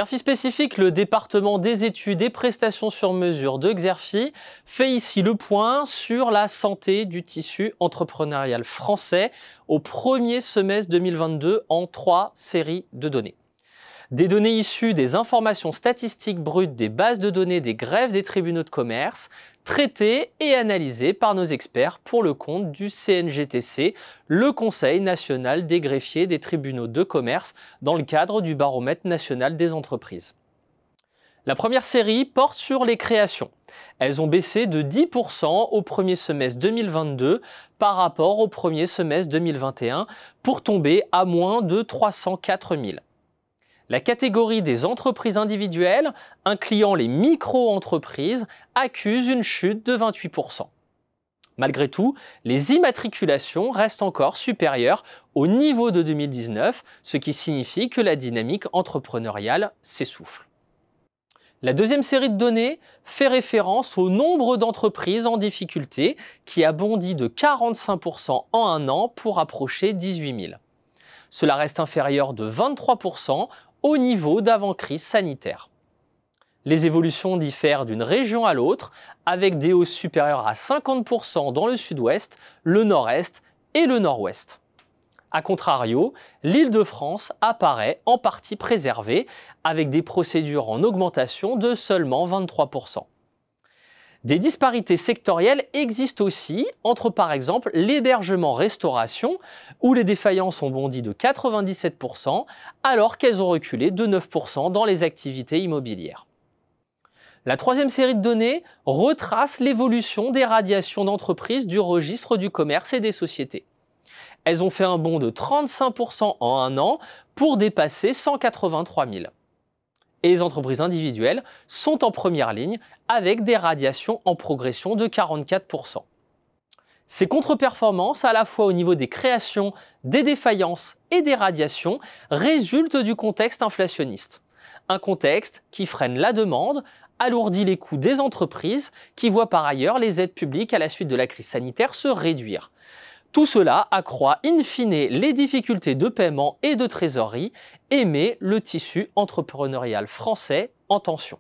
Xerfi Spécifique, le département des études et prestations sur mesure de Xerfi, fait ici le point sur la santé du tissu entrepreneurial français au premier semestre 2022 en 3 séries de données. Des données issues des informations statistiques brutes des bases de données des greffes des tribunaux de commerce, traitées et analysées par nos experts pour le compte du CNGTC, le Conseil national des greffiers des tribunaux de commerce, dans le cadre du baromètre national des entreprises. La première série porte sur les créations. Elles ont baissé de 10% au premier semestre 2022 par rapport au premier semestre 2021 pour tomber à moins de 304 000. La catégorie des entreprises individuelles, incluant les micro-entreprises, accuse une chute de 28%. Malgré tout, les immatriculations restent encore supérieures au niveau de 2019, ce qui signifie que la dynamique entrepreneuriale s'essouffle. La deuxième série de données fait référence au nombre d'entreprises en difficulté qui a bondi de 45% en un an pour approcher 18 000. Cela reste inférieur de 23% au niveau d'avant-crise sanitaire. Les évolutions diffèrent d'une région à l'autre, avec des hausses supérieures à 50% dans le sud-ouest, le nord-est et le nord-ouest. A contrario, l'Île-de-France apparaît en partie préservée, avec des procédures en augmentation de seulement 23%. Des disparités sectorielles existent aussi entre par exemple l'hébergement-restauration, où les défaillances ont bondi de 97%, alors qu'elles ont reculé de 9% dans les activités immobilières. La troisième série de données retrace l'évolution des radiations d'entreprises du registre du commerce et des sociétés. Elles ont fait un bond de 35% en un an pour dépasser 183 000. Et les entreprises individuelles sont en première ligne avec des radiations en progression de 44%. Ces contre-performances, à la fois au niveau des créations, des défaillances et des radiations, résultent du contexte inflationniste. Un contexte qui freine la demande, alourdit les coûts des entreprises, qui voient par ailleurs les aides publiques à la suite de la crise sanitaire se réduire. Tout cela accroît in fine les difficultés de paiement et de trésorerie et met le tissu entrepreneurial français en tension.